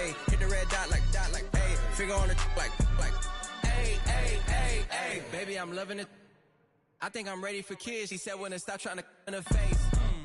ayy. Hit the red dot like, ayy. Finger on the like, ayy, ayy, ayy, ayy. Baby, I'm loving it. I think I'm ready for kids. She said when to stop trying to in her face.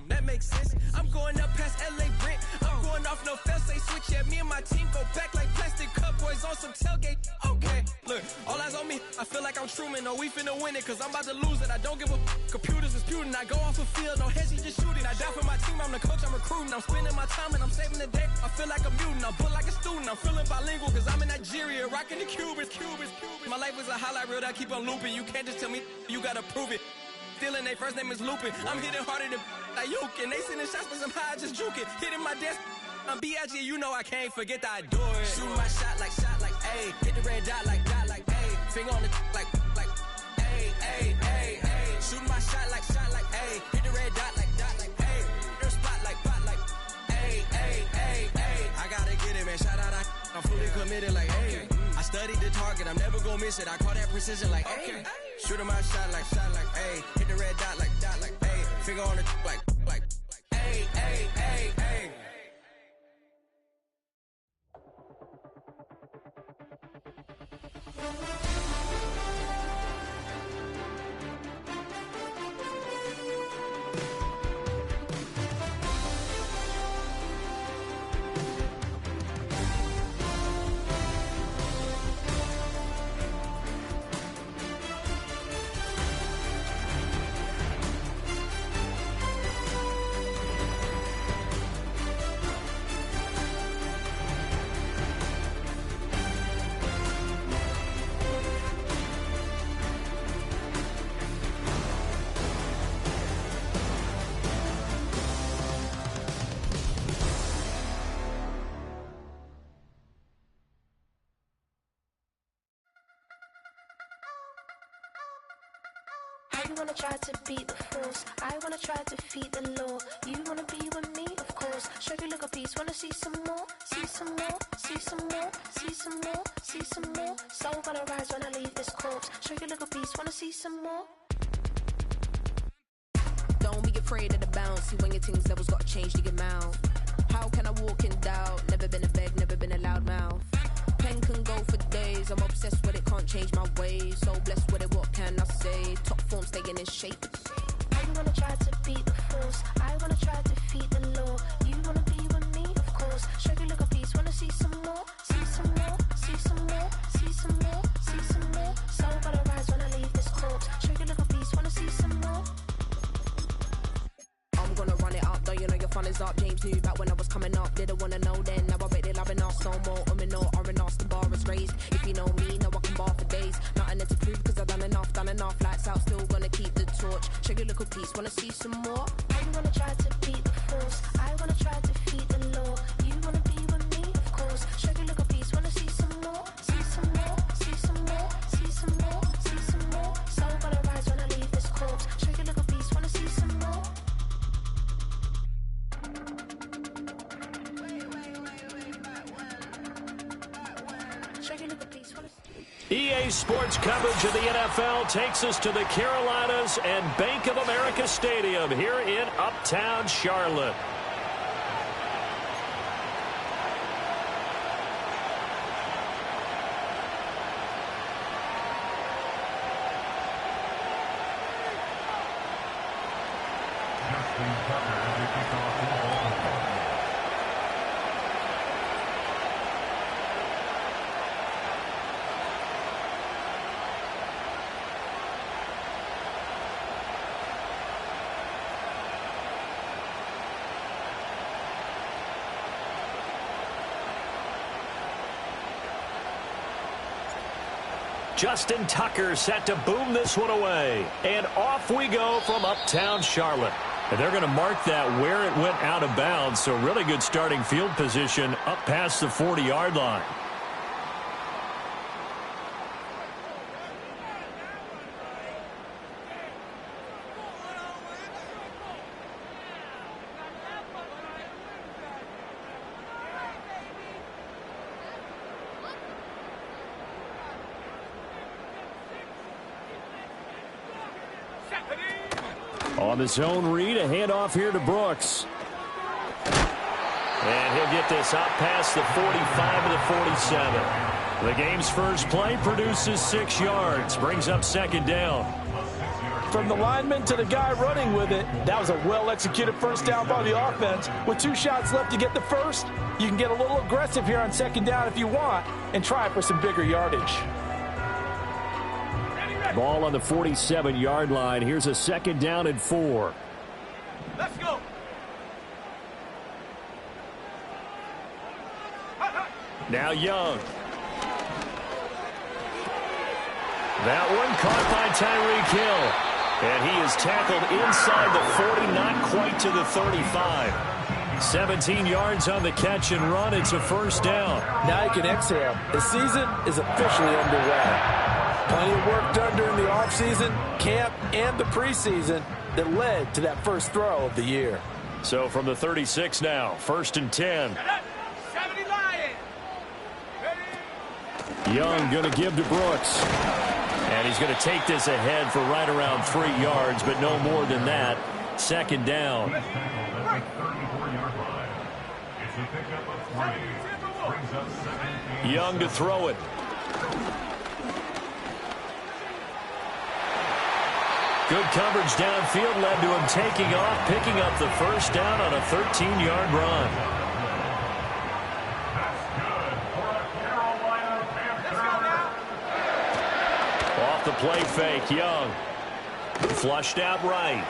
That makes sense. I'm going up past LA Brent. I'm going off no fail, say switch. Yeah, me and my team go back like plastic cup boys on some tailgate. Okay, look, all eyes on me. I feel like I'm Truman. No, we finna win it, cause I'm about to lose it. I don't give a computers disputing. I go off a field, no heads, he just shooting. I die for my team, I'm the coach, I'm recruiting. I'm spending my time and I'm saving the day. I feel like a mutant, I'm built like a student. I'm feeling bilingual, cause I'm in Nigeria, rocking the Cubans. My life is a highlight reel that I keep on looping. You can't just tell me, you gotta prove it. Stealing, their first name is Lupin. I'm hitting harder than Ayuk, and they sending shots for some high, just juke it. Hitting my desk, I'm B.I.G., you know I can't forget that I do it. Shooting my shot like, ayy. Hit the red dot like, ayy. Finger on the like, ayy, ayy, ayy, ayy. Shooting my shot like, ayy. Hit the red dot like, ayy. Hit the spot like, ayy, ayy, ayy, ayy. I gotta get it, man. Shout out, I'm fully committed like, ayy. I studied the target, I'm never gonna miss it. I call that precision like, ayy. Shooting my shot like, ayy. Hit the red dot like, ayy. Finger on the like, ayy, ayy, ayy, ayy. You wanna try to beat the force, I wanna try to defeat the law. You wanna be with me, of course. Show you look a piece, wanna see some more, see some more, see some more, see some more, see some more. Soul gonna rise when I leave this corpse. Show you look a piece, wanna see some more. Don't be afraid of the bounce. See when your things levels gotta change to your mouth. How can I walk in doubt? Never been a beg, never been a loud mouth. Pen can go for days. I'm obsessed with it, can't change my ways. So blessed with it, what can I say? Top form staying in shape. You wanna try to beat the force, I wanna try to defeat the law. You wanna be with me, of course. Show you look a piece, wanna see some more, see some more, see some more, see some more, see some more. Soul gonna rise when I leave this corpse. Show you look a piece, wanna see some more. I'm gonna run it up, though you know your fun is up. James knew back when I was coming up, didn't wanna know then. Now I bet they're loving us so more. No, R&R's the bar is raised. If you know me, know I can bar for days. Nothing there to prove, cause I've done enough. Lights out, still gonna keep the torch. Show you a little piece, wanna see some more? You wanna try to beat the force, I wanna try to defeat the law. You wanna be with me, of course. Show you a little piece, wanna see some more, see some more, see some more, see some more, see some more. Soul gonna rise when I leave this corpse. Show you a little piece, wanna see some more. EA Sports coverage of the NFL takes us to the Carolinas and Bank of America Stadium here in Uptown Charlotte. Justin Tucker set to boom this one away. And off we go from Uptown Charlotte. And they're going to mark that where it went out of bounds. So really good starting field position up past the 40-yard line. On the zone read, a handoff here to Brooks. And he'll get this up past the 45 to the 47. The game's first play produces 6 yards, brings up second down. From the lineman to the guy running with it, that was a well-executed first down by the offense. With 2 shots left to get the first, you can get a little aggressive here on second down if you want and try for some bigger yardage. Ball on the 47-yard line. Here's a second down and 4. Let's go. Now Young. That one caught by Tyreek Hill. And he is tackled inside the 40, not quite to the 35. 17 yards on the catch and run. It's a first down. Now you can exhale. The season is officially underway. Plenty of work done during the offseason, camp, and the preseason that led to that first throw of the year. So from the 36 now, first and 10. Young going to give to Brooks. And he's going to take this ahead for right around 3 yards, but no more than that. Second down. Young to throw it. Good coverage downfield led to him taking off, picking up the first down on a 13-yard run. Off the play fake, Young. Flushed out right.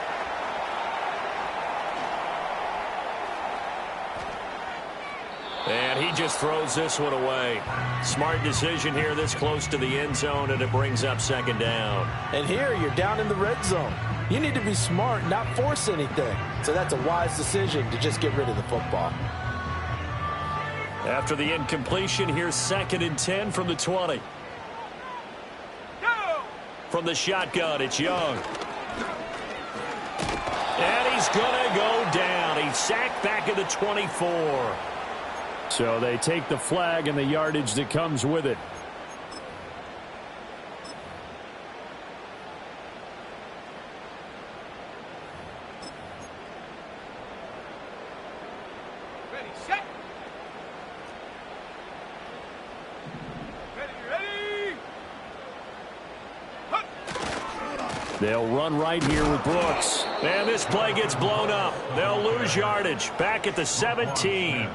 And he just throws this one away. Smart decision here this close to the end zone, and it brings up second down. And here you're down in the red zone. You need to be smart, not force anything. So that's a wise decision to just get rid of the football. After the incompletion, here's second and 10 from the 20. From the shotgun, it's Young. And he's going to go down. He's sacked back at the 24. So they take the flag and the yardage that comes with it. Ready, set. Ready. They'll run right here with Brooks. And this play gets blown up. They'll lose yardage. Back at the 17.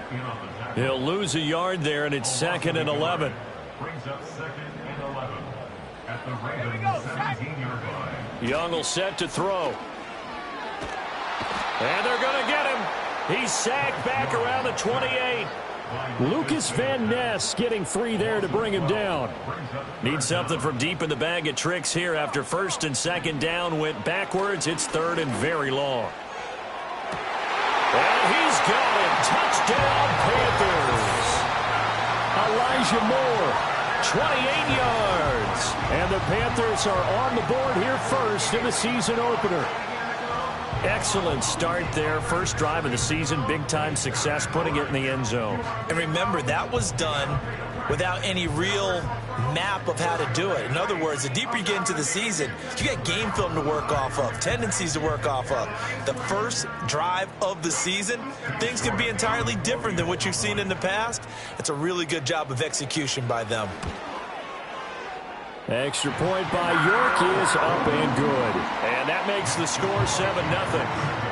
He'll lose a yard there, and it's second and 11. Brings up second and 11 at the Ravens 17-yard line. Young will set to throw. And they're going to get him. He's sacked back around the 28. Lucas Van Ness getting free there to bring him down. Need something from deep in the bag of tricks here after first and second down went backwards. It's third and very long. And he's got it. Touchdown, Panthers. Elijah Moore, 28 yards. And the Panthers are on the board here first in the season opener. Excellent start there. First drive of the season. Big-time success putting it in the end zone. And remember, that was done without any real map of how to do it. In other words, the deeper you get into the season, you got game film to work off of, tendencies to work off of. The first drive of the season, things can be entirely different than what you've seen in the past. It's a really good job of execution by them. Extra point by York is up and good. And that makes the score 7-0.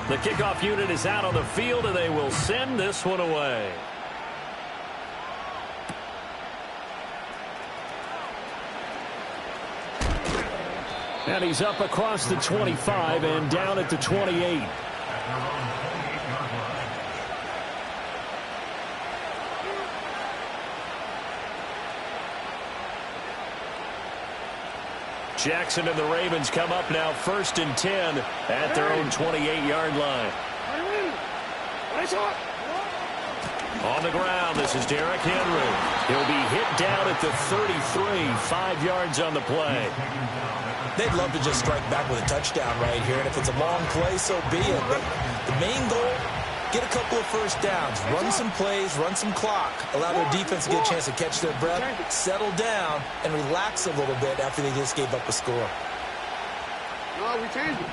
The kickoff unit is out on the field, and they will send this one away. And he's up across the 25 and down at the 28. Jackson and the Ravens come up now first and 10 at their own 28-yard line. On the ground, this is Derrick Henry. He'll be hit down at the 33, 5 yards on the play. They'd love to just strike back with a touchdown right here, and if it's a long play, so be it. But the main goal, get a couple of first downs, run some plays, run some clock, allow their defense to get a chance to catch their breath, settle down, and relax a little bit after they just gave up a score. No, we changed it.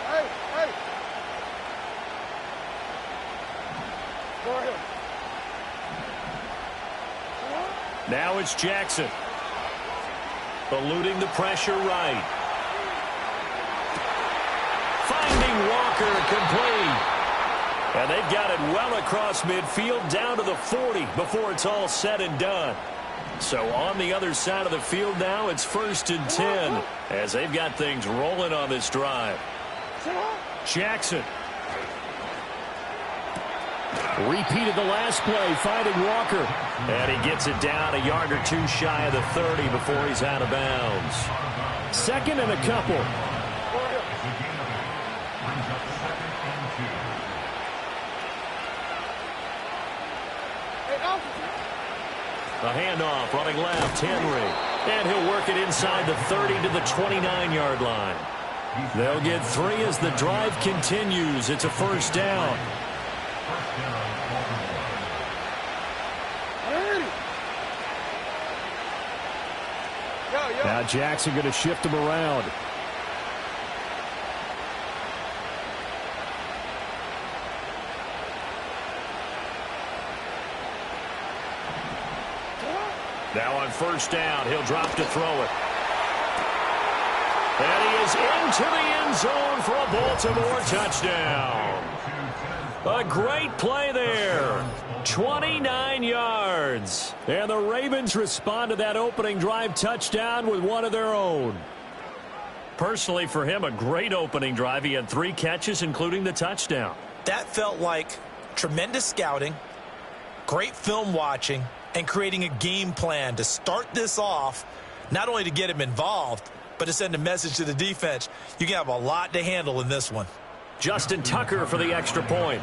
Hey, hey. Go ahead. Now it's Jackson. Eluding the pressure right. Finding Walker complete. And they've got it well across midfield down to the 40 before it's all said and done. So on the other side of the field now, it's 1st and 10 as they've got things rolling on this drive. Jackson. Repeated the last play, finding Walker. And he gets it down a yard or two shy of the 30 before he's out of bounds. 2nd and a couple. A handoff running left, Henry. And he'll work it inside the 30 to the 29-yard line. They'll get 3 as the drive continues. It's a 1st down. Now Jackson going to shift him around. Now on 1st down, he'll drop to throw it. And he is into the end zone for a Baltimore touchdown. A great play there. 29 yards. And the Ravens respond to that opening drive touchdown with one of their own. Personally, for him, a great opening drive. He had 3 catches, including the touchdown. That felt like tremendous scouting, great film watching, and creating a game plan to start this off, not only to get him involved, but to send a message to the defense. You can have a lot to handle in this one. Justin Tucker for the extra point.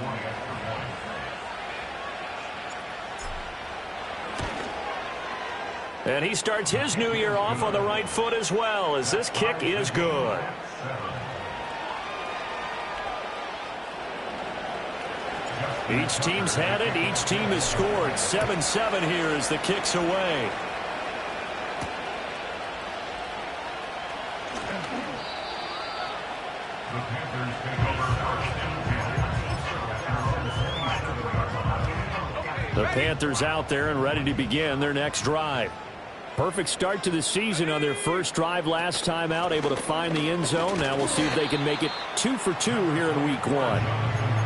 And he starts his new year off on the right foot as well, as this kick is good. Each team's had it. Each team has scored. 7-7 here as the kick's away. The Panthers out there and ready to begin their next drive. Perfect start to the season on their first drive last time out, able to find the end zone. Now we'll see if they can make it 2 for 2 here in week 1.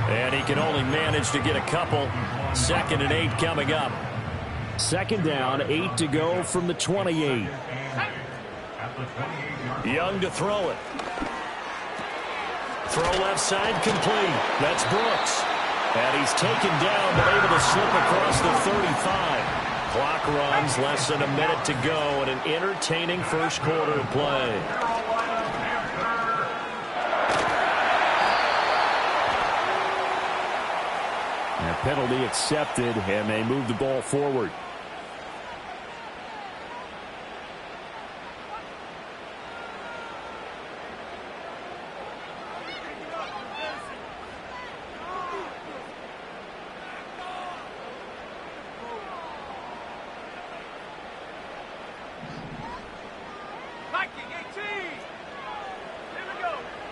And he can only manage to get a couple. 2nd and 8 coming up. 2nd down, 8 to go from the 28. Young to throw it. Throw left side complete. That's Brooks. And he's taken down but able to slip across the 35. Clock runs, less than a minute to go, and an entertaining first quarter of play. A penalty accepted, and they move the ball forward.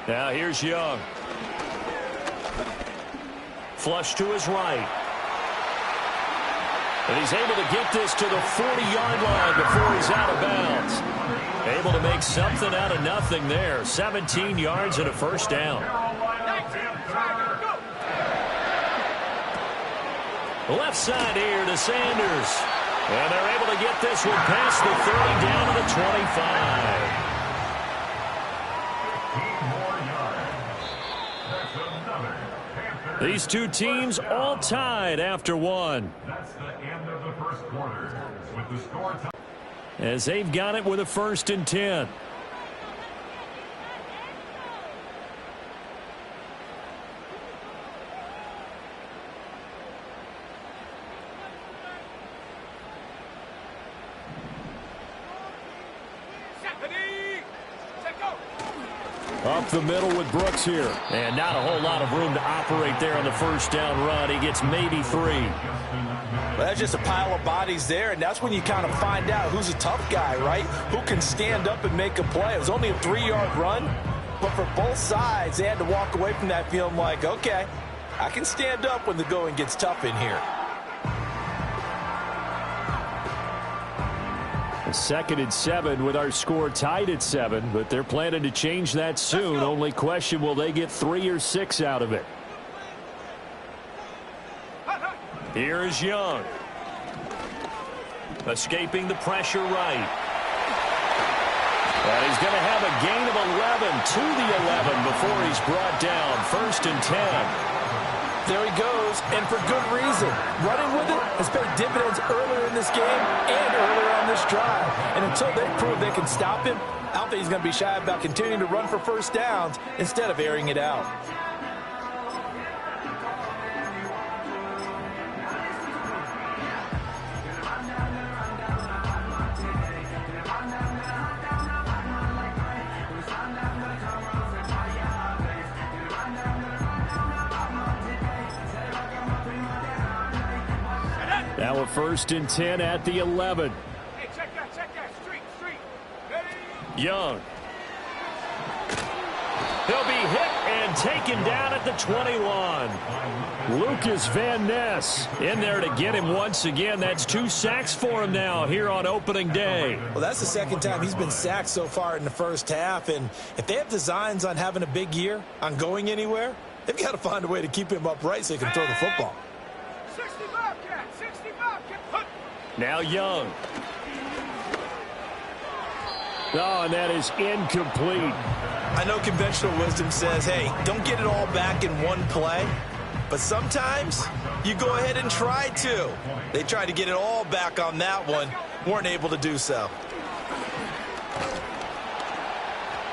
Now here's Young. Flush to his right. And he's able to get this to the 40-yard line before he's out of bounds. Able to make something out of nothing there. 17 yards and a first down. Left side here to Sanders. And they're able to get this one past the 30 down to the 25. These two teams all tied after one. That's the end of the first quarter. With the score as they've got it with a 1st and 10. Up the middle with Brooks here. And not a whole lot of room to operate there on the first down run. He gets maybe 3. Well, that's just a pile of bodies there, and that's when you kind of find out who's a tough guy, right? Who can stand up and make a play. It was only a 3-yard run, but for both sides, they had to walk away from that feeling like, okay, I can stand up when the going gets tough in here. 2nd and 7 with our score tied at 7, but they're planning to change that soon. Only question, will they get 3 or 6 out of it? Here is Young. Escaping the pressure right. And he's going to have a gain of 11 to the 11 before he's brought down. 1st and 10. There he goes, and for good reason. Running with it has paid dividends earlier in this game and earlier on this drive. And until they prove they can stop him, I don't think he's going to be shy about continuing to run for first downs instead of airing it out. Now a 1st and 10 at the 11. Hey, check that. Street. Ready? Young. He'll be hit and taken down at the 21. Lucas Van Ness in there to get him once again. That's 2 sacks for him now here on opening day. Well, that's the 2nd time he's been sacked so far in the first half. And if they have designs on having a big year, on going anywhere, they've got to find a way to keep him upright so he can throw the football. 60 Bobcat. Now Young. Oh, and that is incomplete. I know conventional wisdom says, hey, don't get it all back in one play. But sometimes you go ahead and try to. They tried to get it all back on that one. Weren't able to do so.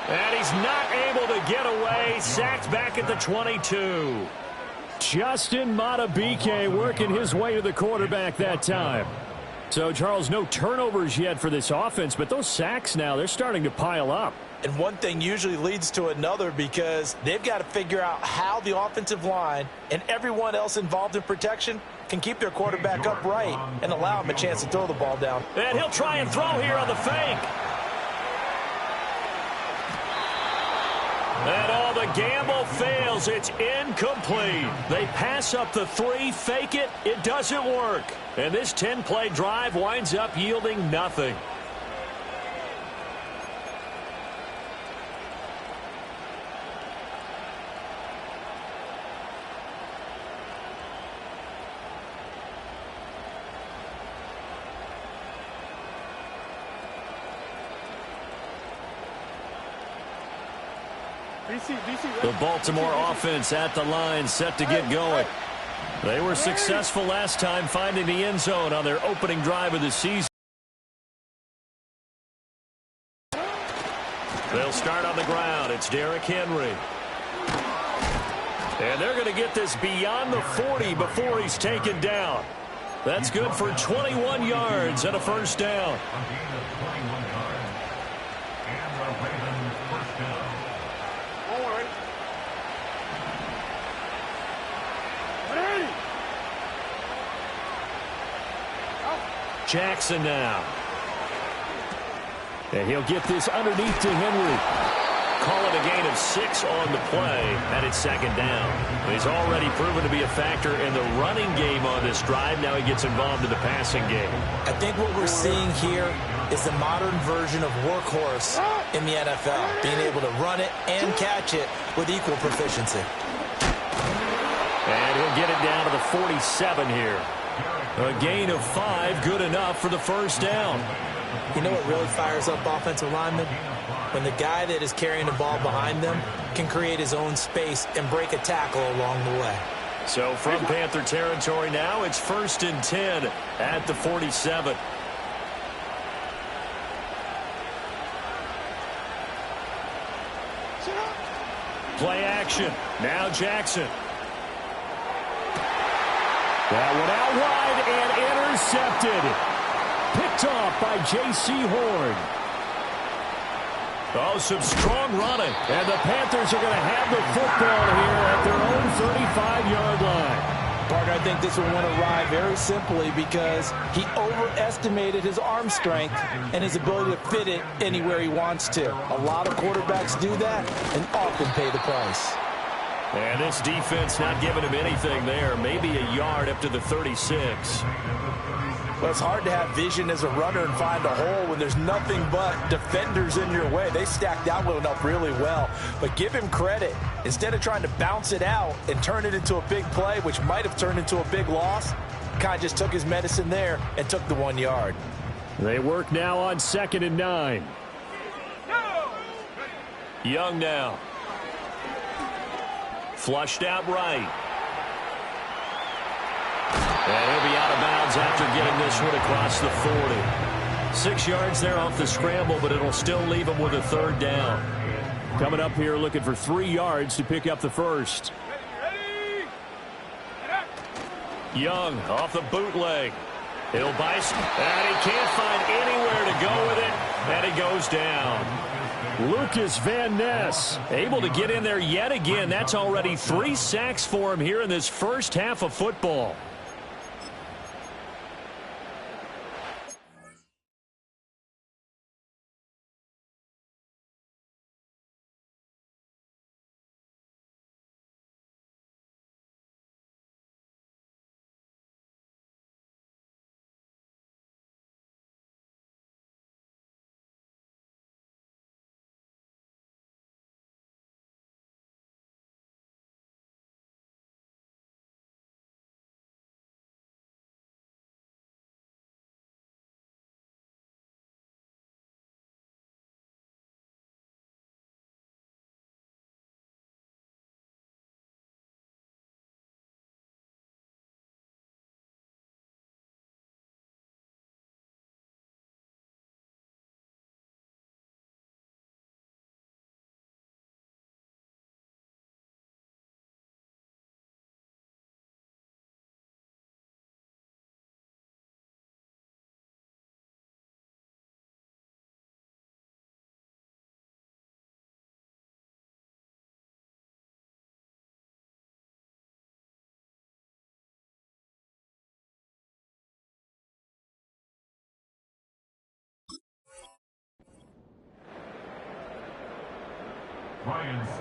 And he's not able to get away. Sacked back at the 22. Justin Matabike working his way to the quarterback that time. So, Charles, no turnovers yet for this offense, but those sacks now, they're starting to pile up. And one thing usually leads to another because they've got to figure out how the offensive line and everyone else involved in protection can keep their quarterback upright and allow him a chance to throw the ball down. And he'll try and throw here on the fake. And all the gamble fails. It's incomplete. They pass up the 3, fake it. It doesn't work. And this 10-play drive winds up yielding nothing. The Baltimore offense at the line, set to get going. They were successful last time finding the end zone on their opening drive of the season. They'll start on the ground. It's Derrick Henry. And they're going to get this beyond the 40 before he's taken down. That's good for 21 yards and a first down. Jackson now. And he'll get this underneath to Henry. Call it a gain of 6 on the play, and it's 2nd down. He's already proven to be a factor in the running game on this drive. Now he gets involved in the passing game. I think what we're seeing here is the modern version of workhorse in the NFL, being able to run it and catch it with equal proficiency. And he'll get it down to the 47 here. A gain of 5, good enough for the first down. You know what really fires up offensive linemen? When the guy that is carrying the ball behind them can create his own space and break a tackle along the way. So from Panther territory now, it's 1st and 10 at the 47. Play action. Now Jackson. That one out wide and intercepted. Picked off by J.C. Horn. Oh, some strong running. And the Panthers are going to have the football here at their own 35-yard line. Parker, I think this will win a ride very simply because he overestimated his arm strength and his ability to fit it anywhere he wants to. A lot of quarterbacks do that and often pay the price. And this defense not giving him anything there. Maybe a yard up to the 36. Well, it's hard to have vision as a runner and find a hole when there's nothing but defenders in your way. They stacked that one up really well. But give him credit. Instead of trying to bounce it out and turn it into a big play, which might have turned into a big loss, kind of just took his medicine there and took the 1 yard. They work now on 2nd and 9. Young now. Flushed out right. And he'll be out of bounds after getting this one across the 40. 6 yards there off the scramble, but it'll still leave him with a 3rd down. Coming up here looking for 3 yards to pick up the first. Young off the bootleg. He'll bite, and he can't find anywhere to go with it, and he goes down. Lucas Van Ness able to get in there yet again. That's already 3 sacks for him here in this first half of football.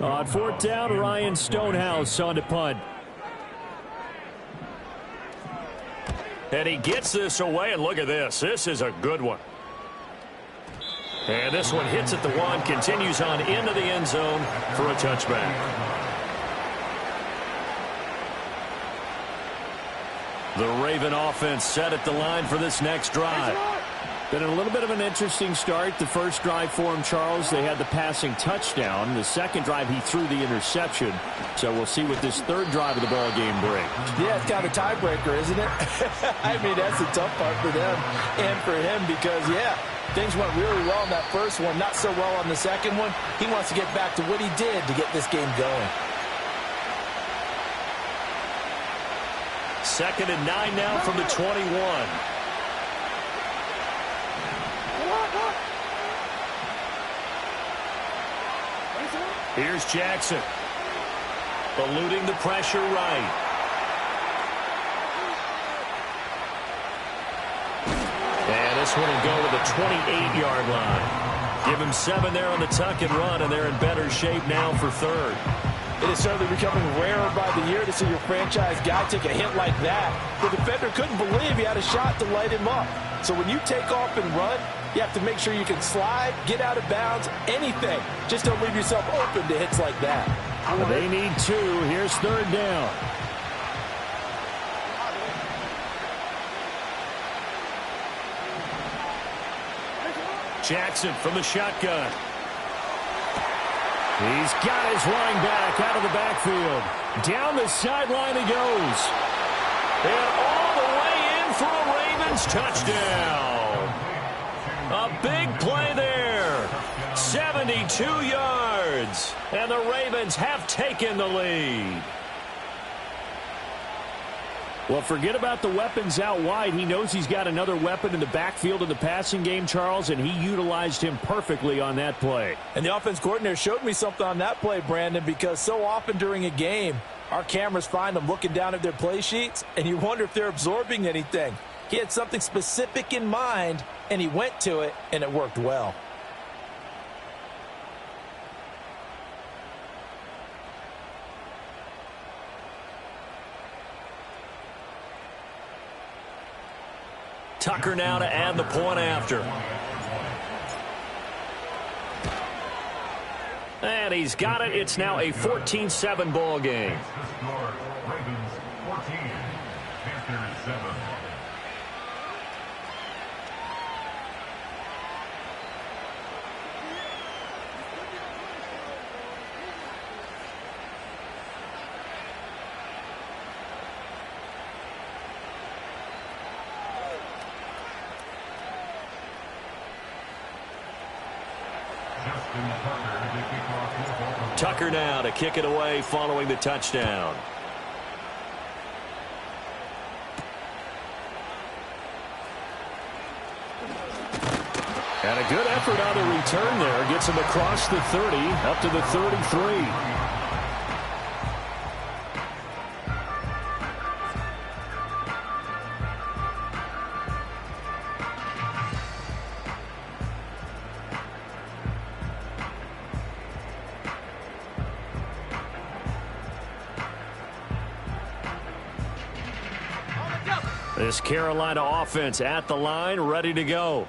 On 4th down, Ryan Stonehouse on to punt. And he gets this away, and look at this. This is a good one. And this one hits at the 1, continues on into the end zone for a touchback. The Raven offense set at the line for this next drive. Been a little bit of an interesting start. The first drive for him, Charles, they had the passing touchdown. The second drive, he threw the interception. So we'll see what this 3rd drive of the ball game brings. Yeah, it's kind of a tiebreaker, isn't it? I mean, that's the tough part for them and for him because, yeah, things went really well in that first one, not so well on the second one. He wants to get back to what he did to get this game going. 2nd and 9 now from the 21. Here's Jackson. Eluding the pressure right. And this one will go to the 28-yard line. Give him 7 there on the tuck and run, and they're in better shape now for 3rd. It is certainly becoming rarer by the year to see your franchise guy take a hit like that. The defender couldn't believe he had a shot to light him up. So when you take off and run, you have to make sure you can slide, get out of bounds, anything. Just don't leave yourself open to hits like that. They need 2. Here's 3rd down. Jackson from the shotgun. He's got his running back out of the backfield. Down the sideline he goes. And all the way in for a Ravens touchdown. A big play there. 72 yards. And the Ravens have taken the lead. Well, forget about the weapons out wide. He knows he's got another weapon in the backfield of the passing game, Charles, and he utilized him perfectly on that play. And the offense coordinator showed me something on that play, Brandon, because so often during a game, our cameras find them looking down at their play sheets, and you wonder if they're absorbing anything. He had something specific in mind, and he went to it, and it worked well. Tucker now to add the point after. And he's got it. It's now a 14-7 ball game. Ravens 14, Panthers 7. Tucker now to kick it away following the touchdown. And a good effort on the return there. Gets him across the 30, up to the 33. This Carolina offense at the line, ready to go.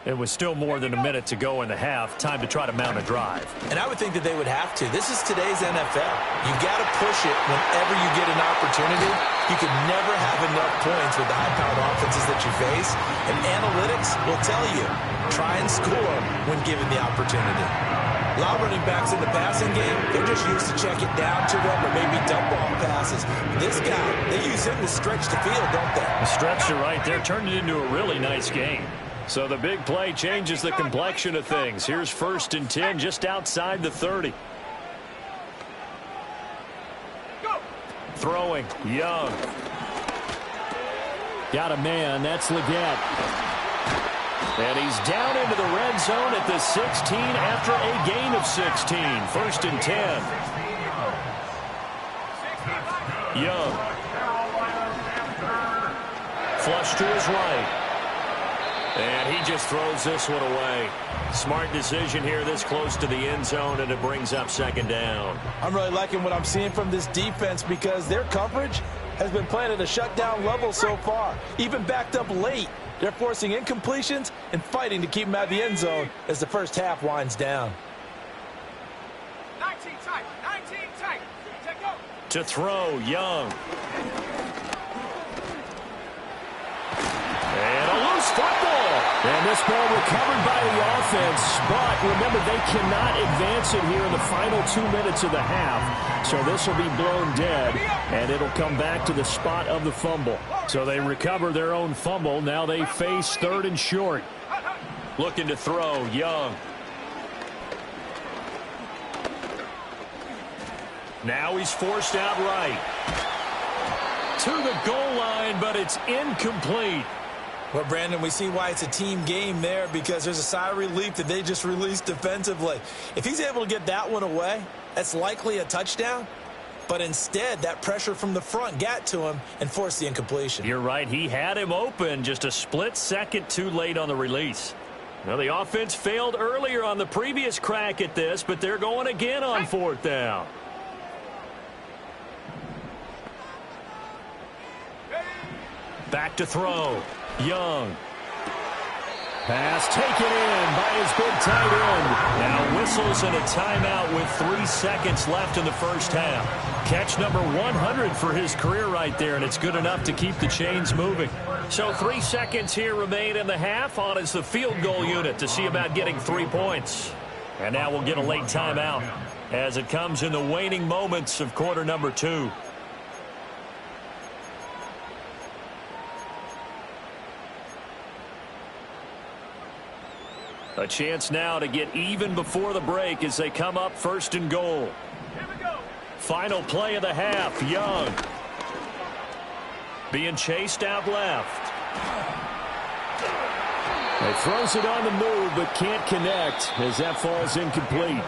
It was still more than a minute to go in the half. Time to try to mount a drive. And I would think that they would have to. This is today's NFL. You got to push it whenever you get an opportunity. You can never have enough points with the high-powered offenses that you face. And analytics will tell you, try and score when given the opportunity. A lot of running backs in the passing game, they're just used to check it down to them or maybe dump off passes. This guy, they use him to stretch the field, don't they? Stretch it right there, turned it into a really nice game. So the big play changes the complexion of things. Here's 1st and 10 just outside the 30. Throwing, Young. Got a man, that's Leggett. And he's down into the red zone at the 16 after a gain of 16. 1st and 10. Young. Flush to his right. And he just throws this one away. Smart decision here this close to the end zone, and it brings up 2nd down. I'm really liking what I'm seeing from this defense because their coverage has been playing at a shutdown level so far. Even backed up late. They're forcing incompletions and fighting to keep them out of the end zone as the first half winds down. 19 tight. Take go. To throw, Young. And a loose football. And this ball recovered by the offense. But remember, they cannot advance it here in the final 2 minutes of the half. So this will be blown dead, and it'll come back to the spot of the fumble. So they recover their own fumble. Now they face 3rd and short. Looking to throw, Young. Now he's forced out right. To the goal line, but it's incomplete. Well, Brandon, we see why it's a team game there because there's a sigh of relief that they just released defensively. If he's able to get that one away, that's likely a touchdown. But instead, that pressure from the front got to him and forced the incompletion. You're right. He had him open, just a split second too late on the release. Now, the offense failed earlier on the previous crack at this, but they're going again on 4th down. Back to throw. Young. Pass taken in by his big tight end. Now whistles and a timeout with 3 seconds left in the first half. Catch number 100 for his career right there, and it's good enough to keep the chains moving. So 3 seconds here remain in the half. On is the field goal unit to see about getting 3 points. And now we'll get a late timeout as it comes in the waning moments of quarter number 2. A chance now to get even before the break as they come up 1st and goal. Here we go. Final play of the half, Young. being chased out left. He throws it on the move, but can't connect as that falls incomplete.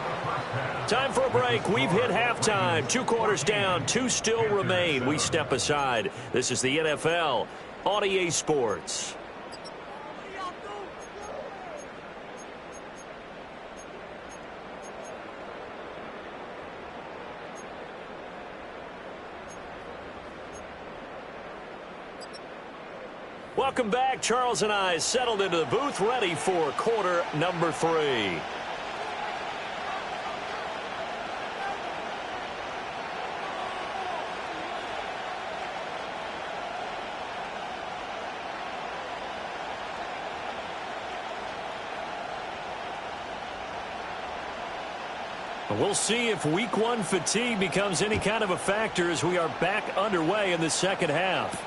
Time for a break. We've hit halftime. 2 quarters down, 2 still remain. We step aside. This is the NFL on EA Sports. Welcome back. Charles and I settled into the booth, ready for quarter number 3. We'll see if Week 1 fatigue becomes any kind of a factor as we are back underway in the second half.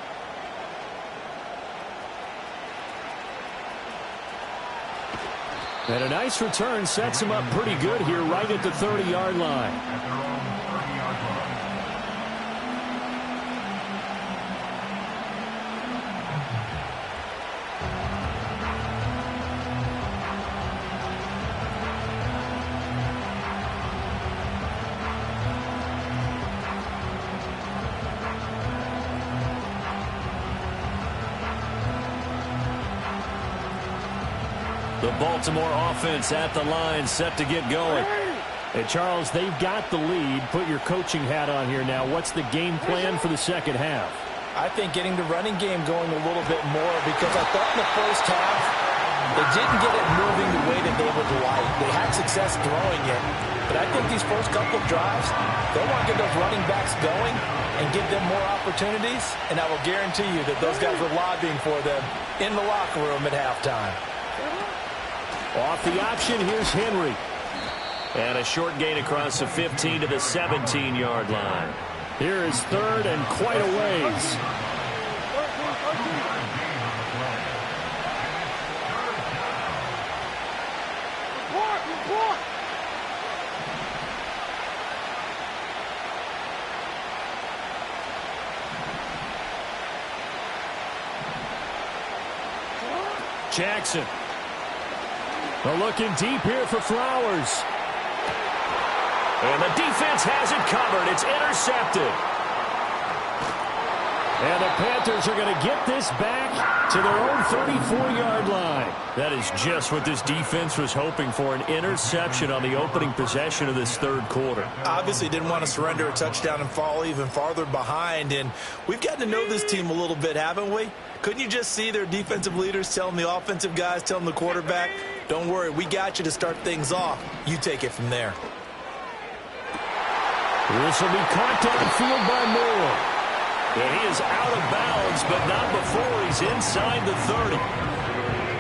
And a nice return sets him up pretty good here right at the 30-yard line. The Baltimore offense at the line, set to get going. Hey, Charles, they've got the lead. Put your coaching hat on here now. What's the game plan for the second half? I think getting the running game going a little bit more, because I thought in the first half they didn't get it moving the way that they would like. They had success throwing it, but I think these first couple of drives, they want to get those running backs going and give them more opportunities, and I will guarantee you that those guys were lobbying for them in the locker room at halftime. Off the option, here's Henry. And a short gain across the 15 to the 17-yard line. Here is third and quite a ways. Jackson. They're looking deep here for Flowers. And the defense has it covered. It's intercepted. And the Panthers are going to get this back to their own 34-yard line. That is just what this defense was hoping for, an interception on the opening possession of this third quarter. Obviously didn't want to surrender a touchdown and fall even farther behind. And we've gotten to know this team a little bit, haven't we? Couldn't you just see their defensive leaders telling the offensive guys, telling the quarterback, don't worry, we got you to start things off. You take it from there. This will be caught downfield by Moore. And he is out of bounds, but not before he's inside the 30.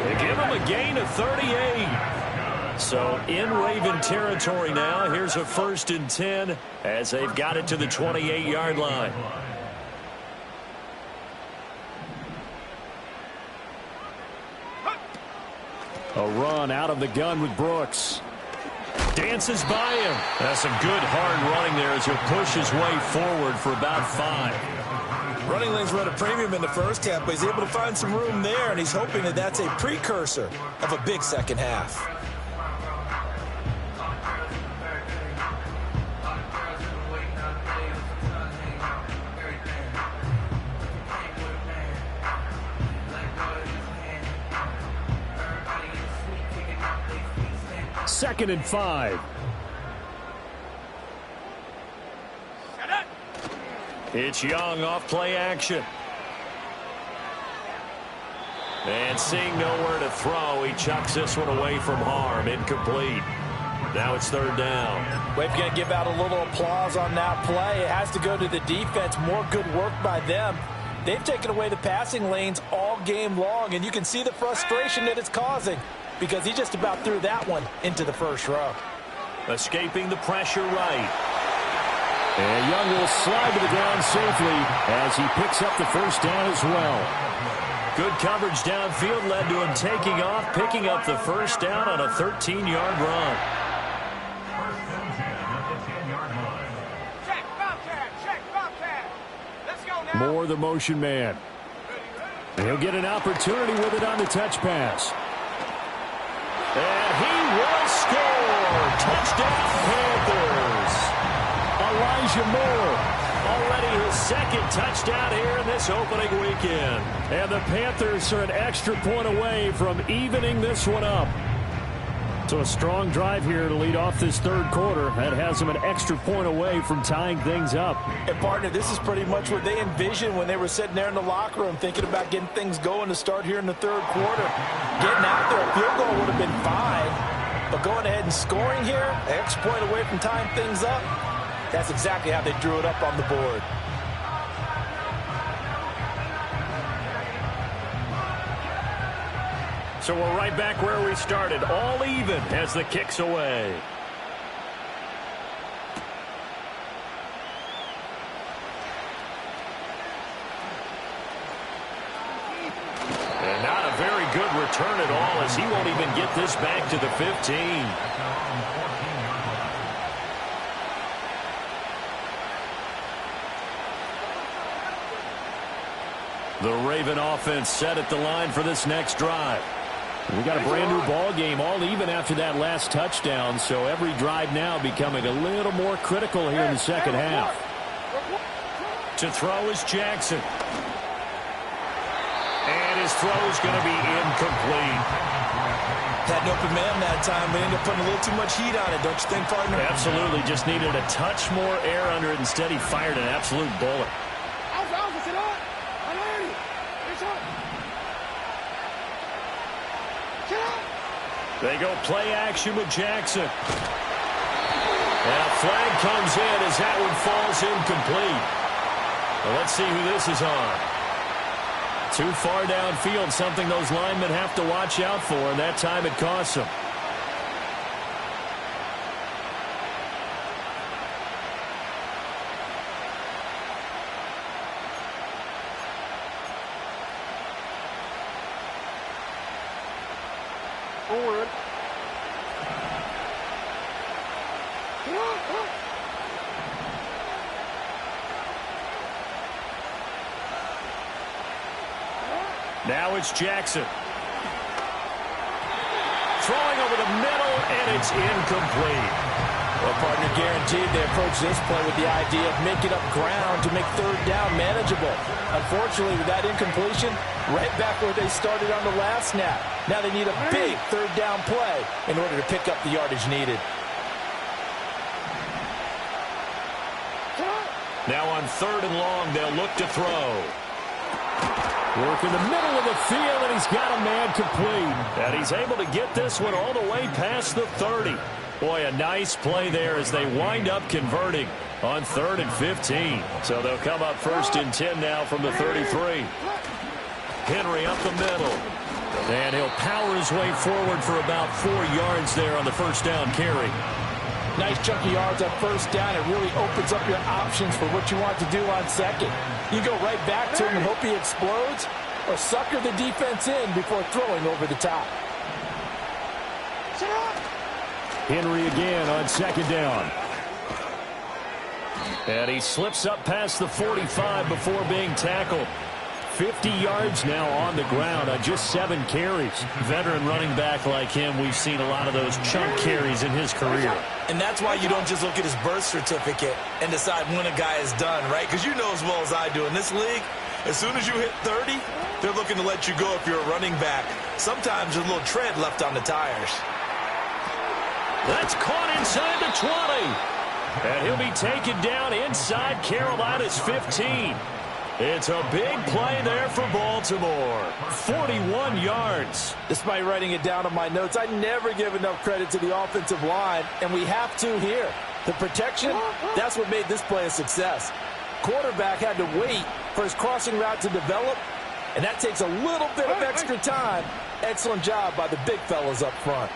They give him a gain of 38. So in Raven territory now. Here's a 1st and 10 as they've got it to the 28-yard line. A run out of the gun with Brooks. Dances by him. That's some good hard running there as he'll push his way forward for about 5. Running lanes run a premium in the first half, but he's able to find some room there, and he's hoping that that's a precursor of a big second half. Second and 5. It's Young off play action. And seeing nowhere to throw, he chucks this one away from harm. Incomplete. Now it's 3rd down. We're going to give out a little applause on that play. It has to go to the defense. More good work by them. They've taken away the passing lanes all game long, and you can see the frustration that it's causing, because he just about threw that one into the first row. Escaping the pressure right. And Young will slide to the ground safely as he picks up the 1st down as well. Good coverage downfield led to him taking off, picking up the 1st down on a 13-yard run. Check, Bobcat, check, Bobcat. Let's go now. Moore the motion man. And he'll get an opportunity with it on the touch pass. And he will score. Touchdown, Panthers. Elijah Moore, already his second touchdown here in this opening weekend. And the Panthers are an extra point away from evening this one up. So a strong drive here to lead off this third quarter. That has them an extra point away from tying things up. And, partner, this is pretty much what they envisioned when they were sitting there in the locker room thinking about getting things going to start here in the third quarter. Getting out there, a field goal would have been fine. But going ahead and scoring here, an extra point away from tying things up, that's exactly how they drew it up on the board. So we're right back where we started, all even as the kick's away. And not a very good return at all, as he won't even get this back to the 15. The Raven offense set at the line for this next drive. We got a brand new ball game, all even after that last touchdown, so every drive now becoming a little more critical here in the second half. To throw is Jackson. And his throw is going to be incomplete. Had an open man that time, but ended up putting a little too much heat on it, don't you think, partner? Absolutely, just needed a touch more air under it. Instead, he fired an absolute bullet. They go play action with Jackson. And a flag comes in as that one falls incomplete. Well, let's see who this is on. Too far downfield, something those linemen have to watch out for, and that time it costs them. Forward. Now it's Jackson. Throwing over the middle, and it's incomplete. Well, partner, guaranteed they approach this play with the idea of making up ground to make third down manageable. Unfortunately, with that incompletion, right back where they started on the last snap. Now they need a big third down play in order to pick up the yardage needed. Now on third and long, they'll look to throw. Work in the middle of the field, and he's got a man complete. And he's able to get this one all the way past the 30. Boy, a nice play there as they wind up converting on 3rd and 15. So they'll come up 1st and 10 now from the 33. Henry up the middle. And he'll power his way forward for about 4 yards there on the first down carry. Nice chunky yards on first down. It really opens up your options for what you want to do on second. You go right back to him and hope he explodes, or sucker the defense in before throwing over the top. Henry again on second down. And he slips up past the 45 before being tackled. 50 yards now on the ground on just 7 carries. Veteran running back like him, we've seen a lot of those chunk carries in his career. And that's why you don't just look at his birth certificate and decide when a guy is done, right? Because you know as well as I do, in this league, as soon as you hit 30, they're looking to let you go if you're a running back. Sometimes there's a little tread left on the tires. That's caught inside the 20. And he'll be taken down inside Carolina's 15. It's a big play there for Baltimore. 41 yards. Despite writing it down on my notes, I never give enough credit to the offensive line, and we have to here. The protection, that's what made this play a success. Quarterback had to wait for his crossing route to develop, and that takes a little bit of extra time. Excellent job by the big fellas up front.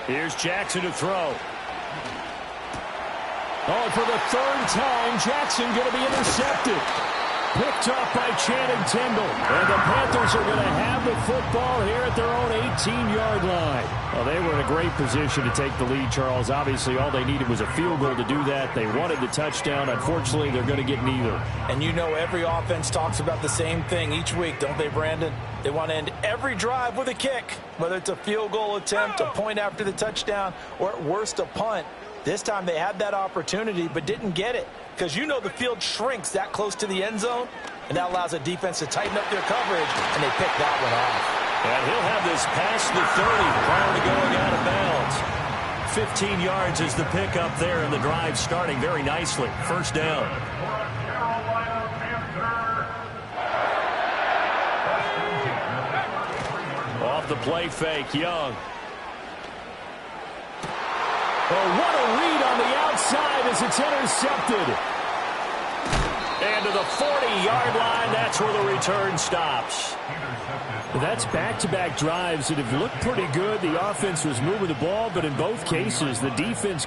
Here's Jackson to throw. Oh, for the 3rd time, Jackson going to be intercepted. Picked off by Channing Tindall. And the Panthers are going to have the football here at their own 18-yard line. Well, they were in a great position to take the lead, Charles. Obviously, all they needed was a field goal to do that. They wanted the touchdown. Unfortunately, they're going to get neither. And you know every offense talks about the same thing each week, don't they, Brandon? They want to end every drive with a kick, whether it's a field goal attempt, a point after the touchdown, or at worst, a punt. This time they had that opportunity but didn't get it because you know the field shrinks that close to the end zone, and that allows a defense to tighten up their coverage, and they pick that one off. And he'll have this past the 30 prior to going out of bounds. 15 yards is the pickup there, and the drive starting very nicely. First down. Off the play fake, Young. Oh, what a read on the outside as it's intercepted. And to the 40-yard line, that's where the return stops. That's back-to-back drives that have looked pretty good. The offense was moving the ball, but in both cases, the defense...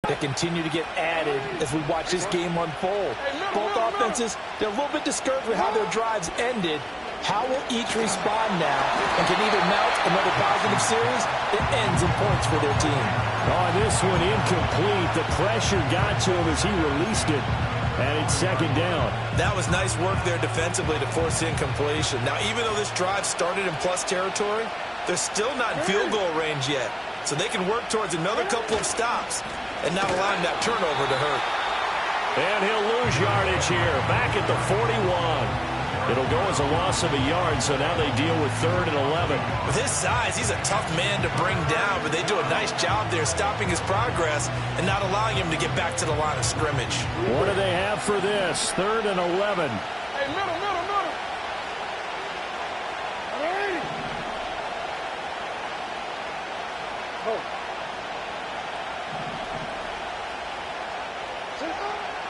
That continue to get added as we watch this game unfold. Both offenses, they're a little bit discouraged with how their drives ended. How will each respond now and can either mount another positive series that ends in points for their team? Oh, this one incomplete. The pressure got to him as he released it, and it's second down. That was nice work there defensively to force the incompletion. Now, even though this drive started in plus territory, they're still not in field goal range yet. So they can work towards another couple of stops and not allowing that turnover to hurt. And he'll lose yardage here, back at the 41. It'll go as a loss of a yard, so now they deal with 3rd and 11. With his size, he's a tough man to bring down, but they do a nice job there stopping his progress and not allowing him to get back to the line of scrimmage. What do they have for this? 3rd and 11. Hey, middle. Hey.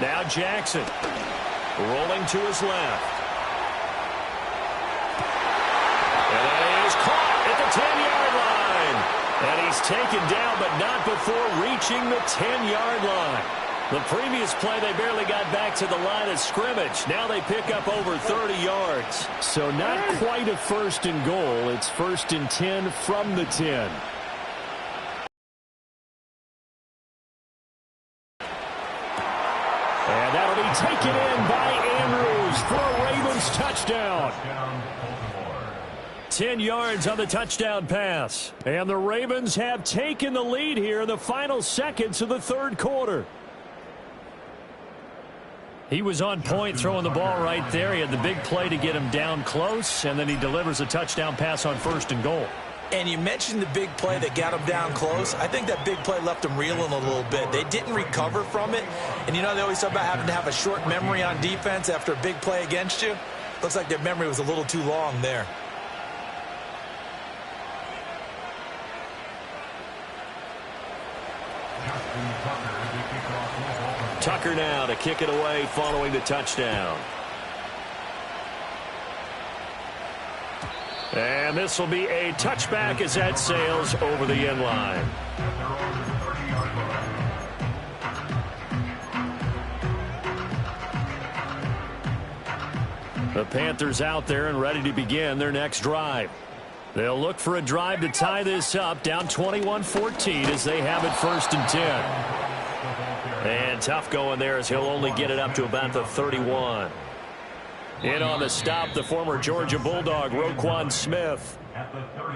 Now Jackson rolling to his left. And that is caught at the 10-yard line. And he's taken down, but not before reaching the 10-yard line. The previous play, they barely got back to the line of scrimmage. Now they pick up over 30 yards. So not quite a 1st and goal. It's 1st and 10 from the 10. And that'll be taken in by Andrews for a Ravens touchdown. 10 yards on the touchdown pass. And the Ravens have taken the lead here in the final seconds of the 3rd quarter. He was on point throwing the ball right there. He had the big play to get him down close, and then he delivers a touchdown pass on 1st and goal. And you mentioned the big play that got him down close. I think that big play left him reeling a little bit. They didn't recover from it. And you know they always talk about having to have a short memory on defense after a big play against you. Looks like their memory was a little too long there. Tucker now to kick it away following the touchdown. And this will be a touchback as that sails over the end line. The Panthers out there and ready to begin their next drive. They'll look for a drive to tie this up, down 21-14 as they have it 1st and 10. And tough going there as he'll only get it up to about the 31. In on the stop, the former Georgia Bulldog, Roquan Smith.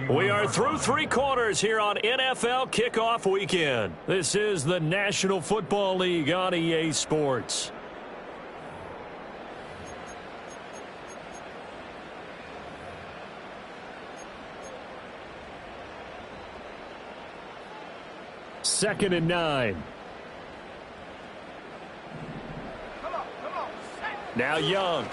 We are through 3 quarters here on NFL Kickoff Weekend. This is the National Football League on EA Sports. Second and 9. Now Young.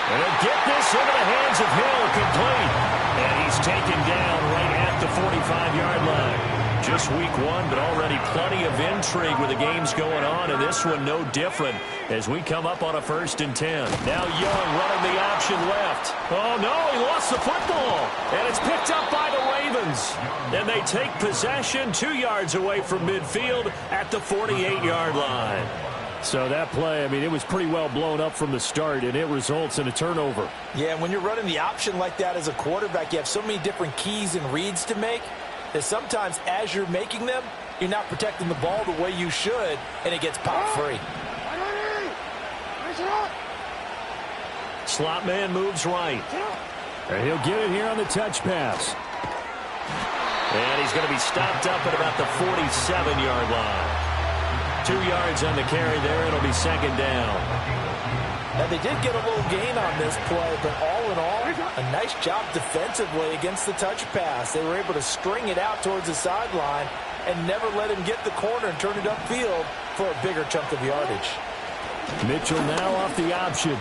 And he'll get this into the hands of Hill, complete. And he's taken down right at the 45-yard line. just week 1, but already plenty of intrigue with the games going on, and this one no different as we come up on a 1st and 10. Now Young running the option left. Oh, no, he lost the football, and it's picked up by the Ravens. And they take possession 2 yards away from midfield at the 48-yard line. So that play, I mean, it was pretty well blown up from the start, and it results in a turnover. Yeah, when you're running the option like that as a quarterback, you have so many different keys and reads to make that sometimes as you're making them, you're not protecting the ball the way you should, and it gets popped free. Slot man moves right. And he'll get it here on the touch pass. And he's going to be stopped up at about the 47-yard line. 2 yards on the carry there. It'll be 2nd down. Now, they did get a little gain on this play, but all in all, a nice job defensively against the touch pass. They were able to string it out towards the sideline and never let him get the corner and turn it upfield for a bigger chunk of yardage. Mitchell now off the option.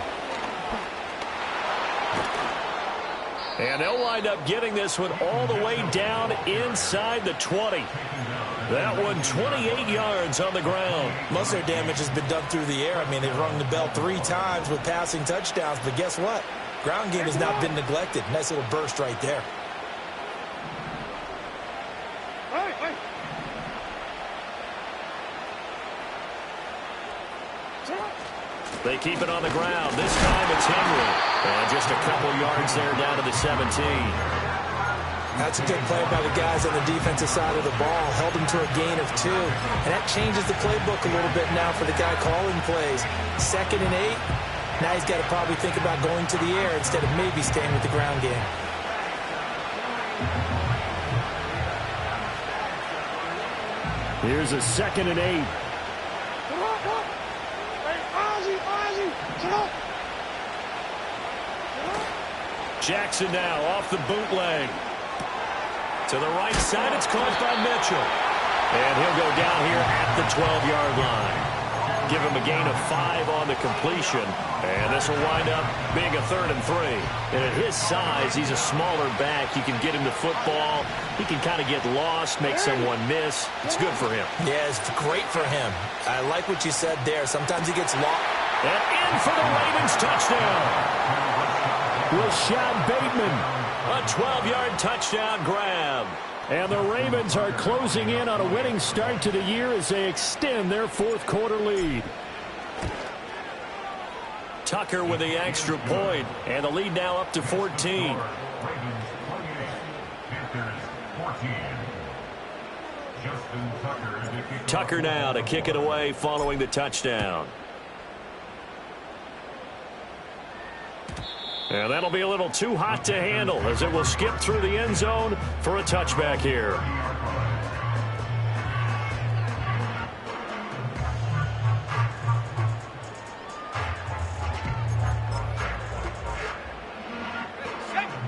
And they'll wind up getting this one all the way down inside the 20. That one 28 yards on the ground. Most of their damage has been done through the air. I mean, they've rung the bell 3 times with passing touchdowns, but guess what? Ground game has not been neglected. Nice little burst right there. They keep it on the ground. This time it's Henry. And just a couple yards there down to the 17. That's a good play by the guys on the defensive side of the ball. Held them to a gain of 2. And that changes the playbook a little bit now for the guy calling plays. 2nd and 8. Now he's got to probably think about going to the air instead of maybe staying with the ground game. Here's a 2nd and 8. Jackson now off the bootleg. To the right side, it's caught by Mitchell. And he'll go down here at the 12-yard line. Give him a gain of 5 on the completion. And this will wind up being a 3rd and 3. And at his size, he's a smaller back. You can get him the football. He can kind of get lost, make someone miss. It's good for him. Yeah, it's great for him. I like what you said there. Sometimes he gets lost. And in for the Ravens touchdown. Rashad Bateman. A 12-yard touchdown grab. And the Ravens are closing in on a winning start to the year as they extend their 4th quarter lead. Tucker with the extra point, and the lead now up to 14. Tucker now to kick it away following the touchdown. And that'll be a little too hot to handle as it will skip through the end zone for a touchback here.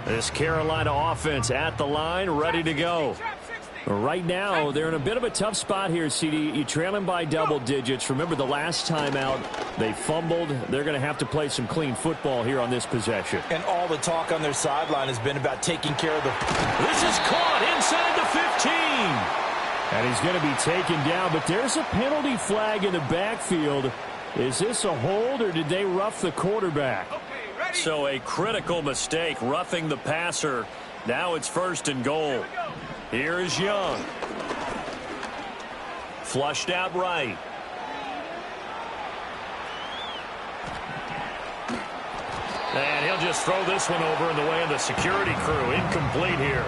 This Carolina offense at the line, ready to go. Right now, they're in a bit of a tough spot here, CD. You trail them by double digits. Remember the last time out, they fumbled. They're going to have to play some clean football here on this possession. And all the talk on their sideline has been about taking care of the... This is caught inside the 15. And he's going to be taken down, but there's a penalty flag in the backfield. Is this a hold, or did they rough the quarterback? So a critical mistake, roughing the passer. Now it's 1st and goal. Here is Young. Flushed out right. And he'll just throw this one over in the way of the security crew. Incomplete here.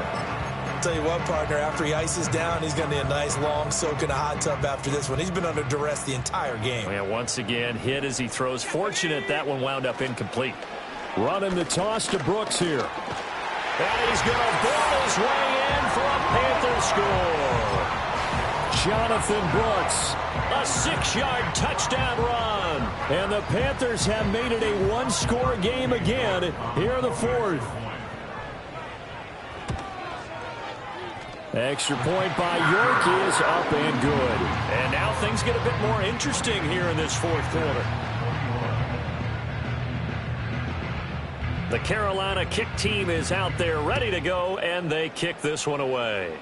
Tell you what, partner, after he ices down, he's going to need a nice long soak in a hot tub after this one. He's been under duress the entire game. Yeah, once again, hit as he throws. Fortunate that one wound up incomplete. Running the toss to Brooks here. And he's going to ball his way in for a Panther score. Jonathan Brooks, a 6-yard touchdown run. And the Panthers have made it a one-score game again here in the 4th. Extra point by York is up and good. And now things get a bit more interesting here in this 4th quarter. The Carolina kick team is out there ready to go, and they kick this one away.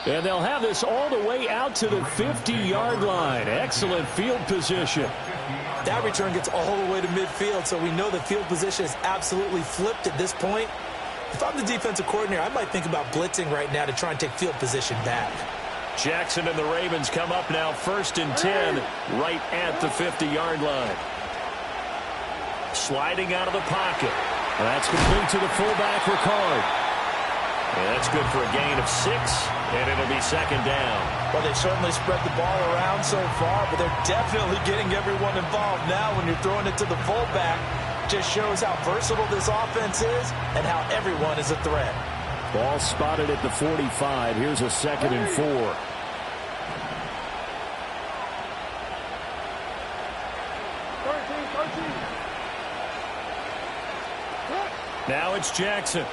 And they'll have this all the way out to the 50-yard line. Excellent field position. That return gets all the way to midfield, so we know the field position is absolutely flipped at this point. If I'm the defensive coordinator, I might think about blitzing right now to try and take field position back. Jackson and the Ravens come up now 1st and 10 right at the 50-yard line. Sliding out of the pocket. That's complete to the fullback, Ricard. And that's good for a gain of 6, and it'll be 2nd down. Well, they certainly spread the ball around so far, but they're definitely getting everyone involved now when you're throwing it to the fullback. Just shows how versatile this offense is and how everyone is a threat. Ball spotted at the 45. Here's a 2nd and 4. Now it's Jackson.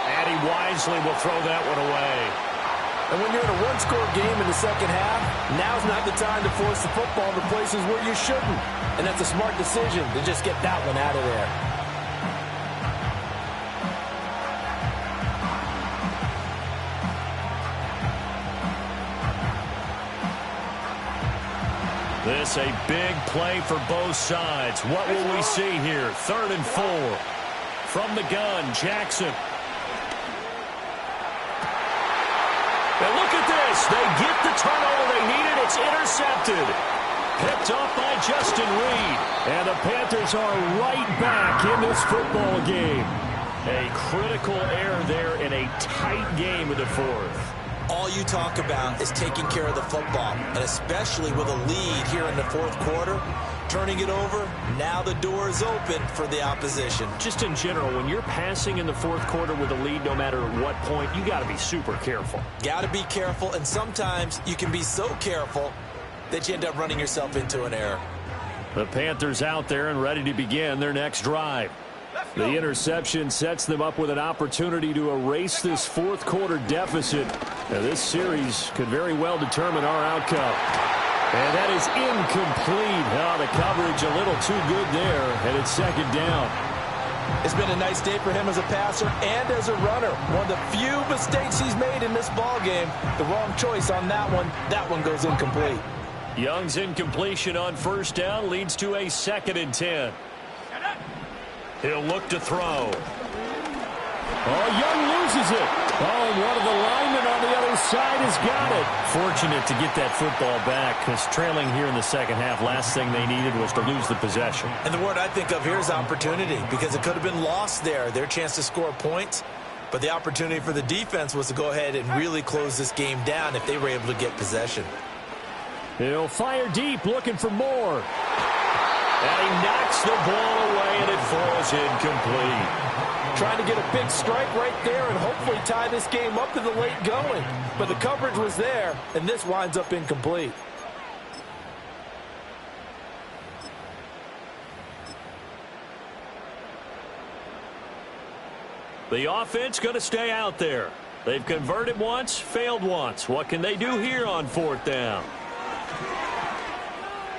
And he wisely will throw that one away. And when you're in a one-score game in the second half, now's not the time to force the football to places where you shouldn't. And that's a smart decision to just get that one out of there. This a big play for both sides. What will we see here? 3rd and 4. From the gun, Jackson. And look at this. They get the turnover they needed. It's intercepted. Picked off by Justin Reed. And the Panthers are right back in this football game. A critical error there in a tight game in the 4th. All you talk about is taking care of the football, and especially with a lead here in the 4th quarter, turning it over, now the door is open for the opposition. Just in general, when you're passing in the 4th quarter with a lead, no matter at what point, you got to be super careful. Got to be careful, and sometimes you can be so careful that you end up running yourself into an error. The Panthers out there and ready to begin their next drive. The interception sets them up with an opportunity to erase this 4th quarter deficit. Now, this series could very well determine our outcome. And that is incomplete. Oh, the coverage a little too good there, and it's 2nd down. It's been a nice day for him as a passer and as a runner. One of the few mistakes he's made in this ball game. The wrong choice on that one. That one goes incomplete. Young's incompletion on 1st down leads to a 2nd and 10. He'll look to throw. Oh, Young loses it. Oh, and one of the linemen on the other side has got it. Fortunate to get that football back, because trailing here in the 2nd half, last thing they needed was to lose the possession. And the word I think of here is opportunity, because it could have been lost there. Their chance to score points, but the opportunity for the defense was to go ahead and really close this game down if they were able to get possession. He'll fire deep, looking for more. And he knocks the ball away, and it falls incomplete. Trying to get a big strike right there and hopefully tie this game up to the late going. But the coverage was there, and this winds up incomplete. The offense going to stay out there. They've converted once, failed once. What can they do here on 4th down?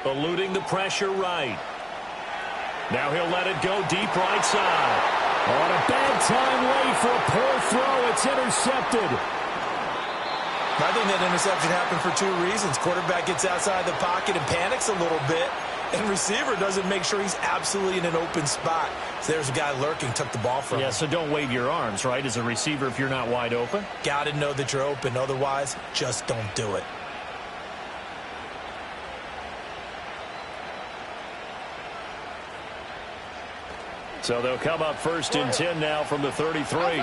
Eluding the pressure right. Now he'll let it go deep right side. On a bad time late for a poor throw. It's intercepted. I think that interception happened for 2 reasons. Quarterback gets outside the pocket and panics a little bit, and receiver doesn't make sure he's absolutely in an open spot. So there's a guy lurking, took the ball from him. Yeah, so don't wave your arms, right, as a receiver if you're not wide open. Got to know that you're open. Otherwise, just don't do it. So they'll come up 1st and 10 now from the 33.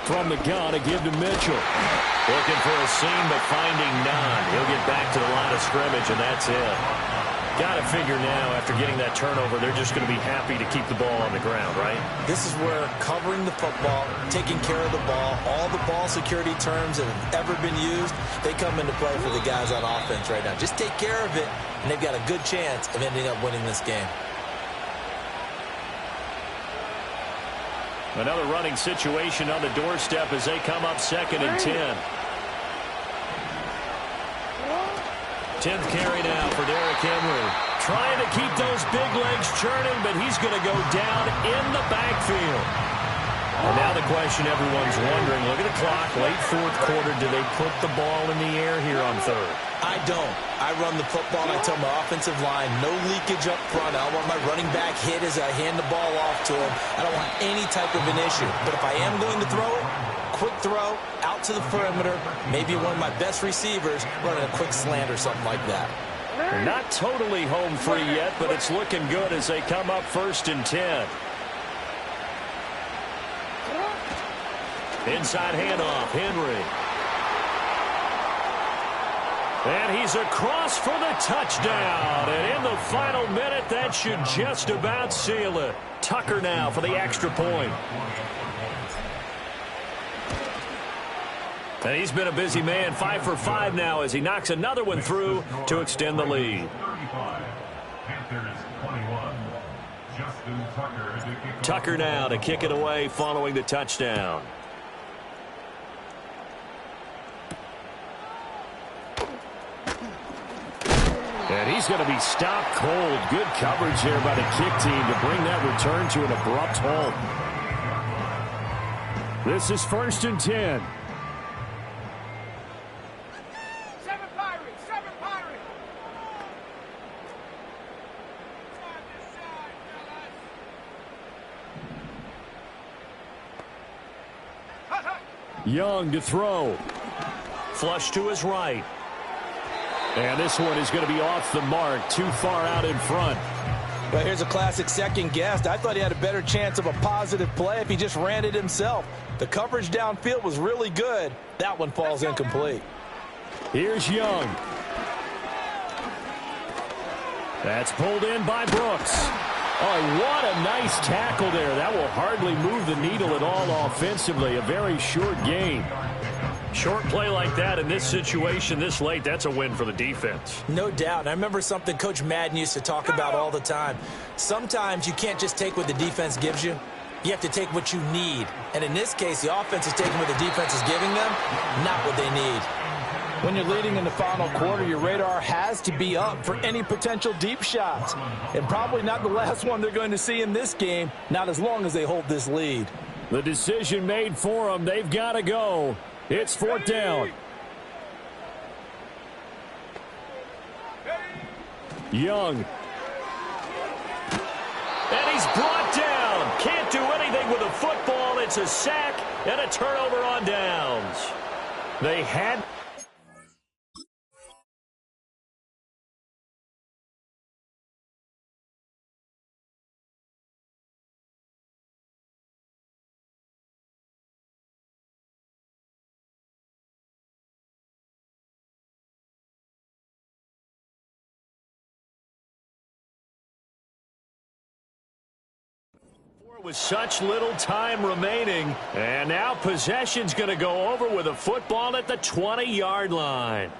From the gun, a give to Mitchell. Looking for a seam, but finding none. He'll get back to the line of scrimmage, and that's it. Got to figure now, after getting that turnover, they're just going to be happy to keep the ball on the ground, right? This is where covering the football, taking care of the ball, all the ball security terms that have ever been used, they come into play for the guys on offense right now. Just take care of it, and they've got a good chance of ending up winning this game. Another running situation on the doorstep as they come up 2nd and 10. 10th carry now for Derrick Henry. Trying to to keep those big legs churning, but he's going to go down in the backfield. And now the question everyone's wondering, look at the clock, late fourth quarter, do they put the ball in the air here on third? I don't. I run the football, and I tell my offensive line, no leakage up front. I don't want my running back hit as I hand the ball off to him. I don't want any type of an issue. But if I am going to throw it, quick throw, out to the perimeter, maybe one of my best receivers running a quick slant or something like that. They're not totally home free yet, but it's looking good as they come up 1st and 10. Inside handoff, Henry. And he's across for the touchdown. And in the final minute, that should just about seal it. Tucker now for the extra point. And he's been a busy man, 5 for 5 now as he knocks another one through to extend the lead. 35. Panthers 21. Justin Tucker to kick off. Tucker now to kick it away following the touchdown. And he's going to be stopped cold. Good coverage here by the kick team to bring that return to an abrupt halt. This is 1st and 10. Young to throw. Flush to his right. And this one is going to be off the mark, too far out in front. But here's a classic second guess. I thought he had a better chance of a positive play if he just ran it himself. The coverage downfield was really good. That one falls incomplete. Here's Young. That's pulled in by Brooks. Oh, what a nice tackle there. That will hardly move the needle at all offensively. A very short game. Short play like that in this situation this late, that's a win for the defense. No doubt. And I remember something Coach Madden used to talk about all the time. Sometimes you can't just take what the defense gives you. You have to take what you need. And in this case, the offense is taking what the defense is giving them, not what they need. When you're leading in the final quarter, your radar has to be up for any potential deep shots. And probably not the last one they're going to see in this game, not as long as they hold this lead. The decision made for them. They've got to go. It's 4th down. Young. And he's brought down. Can't do anything with a football. It's a sack and a turnover on downs. They had... with such little time remaining, and now possession's going to go over with a football at the 20-yard line.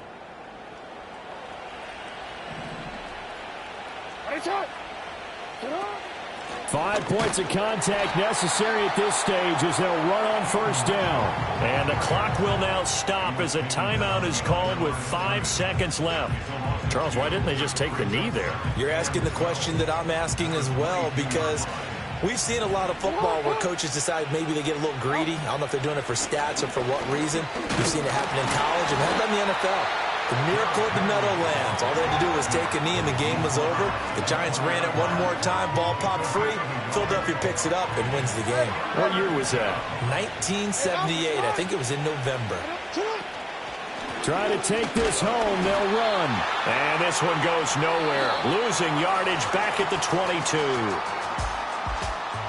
Five points of contact necessary at this stage as they'll run on 1st down. And the clock will now stop as a timeout is called with 5 seconds left. Charles, why didn't they just take the knee there? You're asking the question that I'm asking as well, because we've seen a lot of football where coaches decide maybe they get a little greedy. I don't know if they're doing it for stats or for what reason. We've seen it happen in college and had in the NFL. The miracle of the Meadowlands. All they had to do was take a knee and the game was over. The Giants ran it one more time. Ball popped free. Philadelphia picks it up and wins the game. What year was that? 1978. I think it was in November. Try to take this home. They'll run. And this one goes nowhere. Losing yardage back at the 22.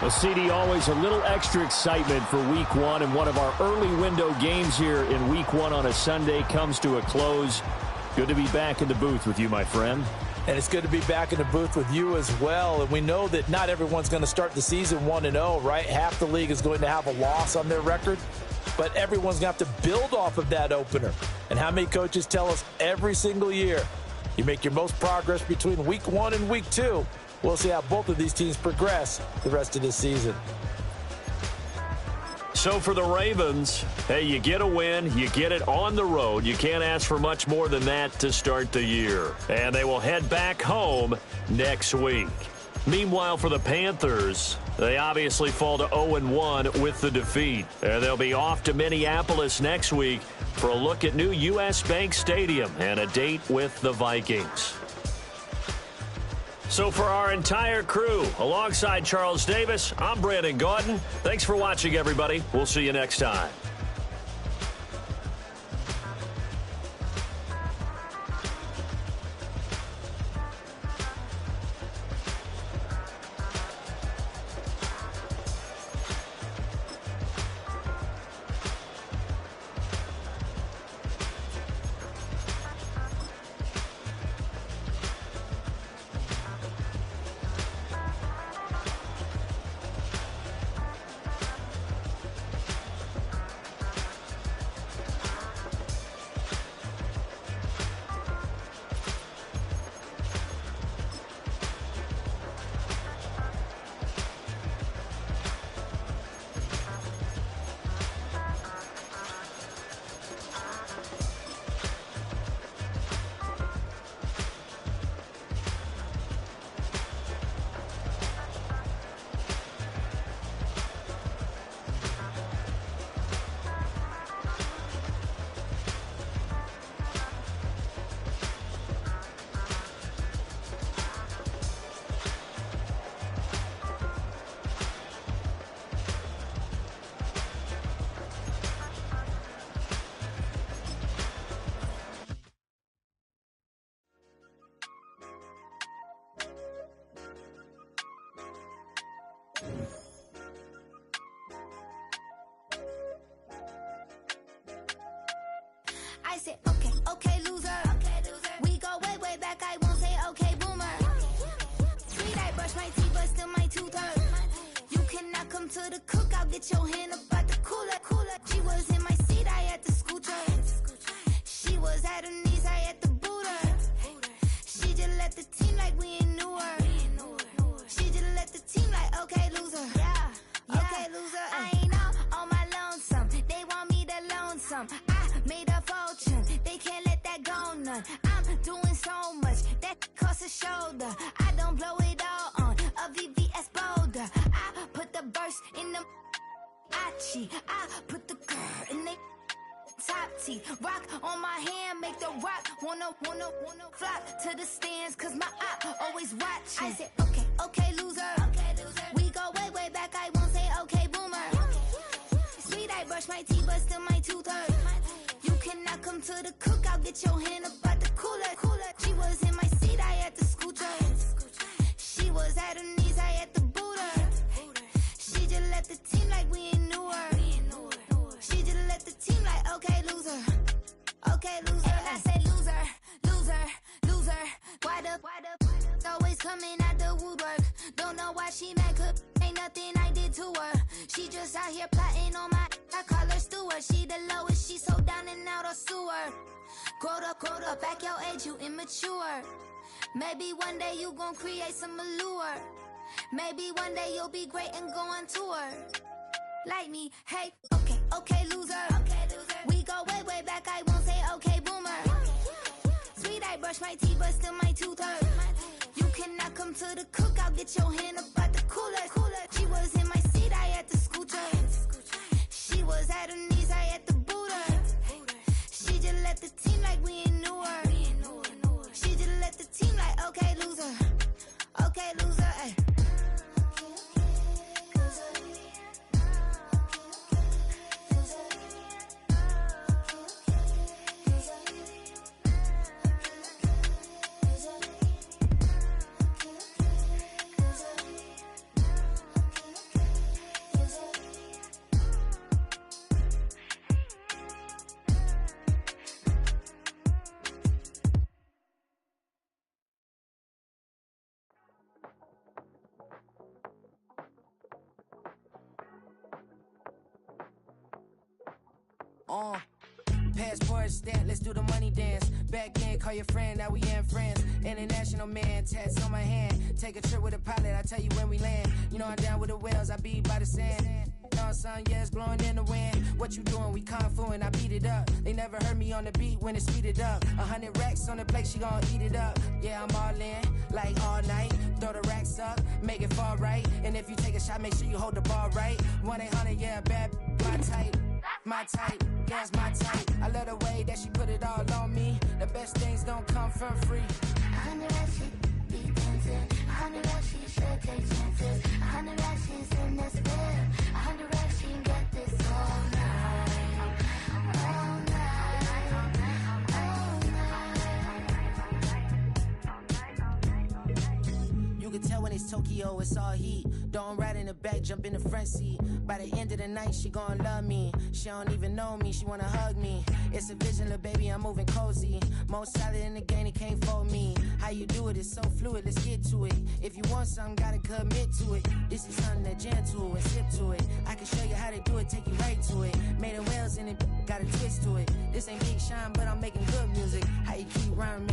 Well, CD, always a little extra excitement for Week 1, and one of our early window games here in Week 1 on a Sunday comes to a close. Good to be back in the booth with you, my friend. And it's good to be back in the booth with you as well. And we know that not everyone's going to start the season 1-0, right? Half the league is going to have a loss on their record, but everyone's going to have to build off of that opener. And how many coaches tell us every single year, you make your most progress between Week 1 and Week 2. We'll see how both of these teams progress the rest of this season. So So for the Ravens, hey, you get a win, you get it on the road. You can't ask for much more than that to start the year. And they will head back home next week. Meanwhile, for the Panthers, they obviously fall to 0-1 with the defeat. And they'll be off to Minneapolis next week for a look at new U.S. Bank Stadium and a date with the Vikings. So for our entire crew, alongside Charles Davis, I'm Brandon Gaudin. Thanks for watching, everybody. We'll see you next time. I said, okay, okay, loser. We go way, way back. I won't say, okay, boomer. Sweet, I brush my teeth, but still my tooth hurt. You cannot come to the cookout, get your hand up at the cooler. She was in my seat, I had to scoot her. She was at her knees, I had to boot her. She just left the team like we ain't knew her. She just left the team like, okay, loser. Yeah, okay, loser. I ain't out on my lonesome. They want me to loan some. I made a fortune. They can't let that go none. I'm doing so much that costs a shoulder. I don't blow it all on a VVS boulder. I put the verse in the Achi. I put the girl in the top T. Rock on my hand, make the rock wanna flock to the stands, cause my eye always watching. I said, okay, okay, loser. We go way, way back, I won't say okay, boomer. Sweet, I brush my teeth, but still my tooth hurt. You cannot come to the cookout, get your hand up at the cooler. She was in my seat, I had to scoot her. She was at her knees, I had to boot her. She just left the team like we ain't knew her. She just left the team like, okay, loser. Okay, loser. And I say loser, loser, loser. Why the always coming out the woodwork? Don't know why she mad, cause ain't nothing I did to her. She just out here plotting on my, I call her steward. She the lowest, she so down and out of sewer. Growed up, back your age, you immature. Maybe one day you gon' create some allure. Maybe one day you'll be great and go on tour. Like me, hey, okay, okay, loser. We go way, way back, I won't say okay, boomer. Sweet, I brush my teeth, but still my tooth hurt. You cannot come to the cookout, get your hand up at the cooler. She was in my seat, I had to scoot her. She was at her knees, I had to boot her. She just left the team like we ain't knew her. She just left the team like, okay, loser. Okay, loser, ay. Passport stamp, let's do the money dance. Back in, call your friend, now we ain't friends. International man, tats on my hand. Take a trip with a pilot, I tell you when we land. You know I'm down with the whales, I be by the sand. Sun, yeah, it's blowing in the wind. What you doing? We kung fu and I beat it up. They never heard me on the beat when it's speeded up. 100 racks on the plate, she gon' eat it up. Yeah, I'm all in, like all night. Throw the racks up, make it fall right. And if you take a shot, make sure you hold the ball right. 1-800, yeah, bad, my type. My type, yeah, it's my type. I love the way that she put it all on me. The best things don't come for free. 100 racks, she be dancing. 100 racks, she should take chances. 100 racks, she's in this bed. 100 racks, she can get this all night. All night. All night. You can tell when it's Tokyo, it's all heat. Don't ride in the back, jump in the front seat. By the end of the night, she gon' love me. She don't even know me, she wanna hug me. It's a vision, little baby, I'm moving cozy. Most solid in the game, it can't fold me. How you do it, it's so fluid, let's get to it. If you want something, gotta commit to it. This is something that jam to and sip to it. I can show you how to do it, take you right to it. Made of whales in it, got a twist to it. This ain't Big Sean, but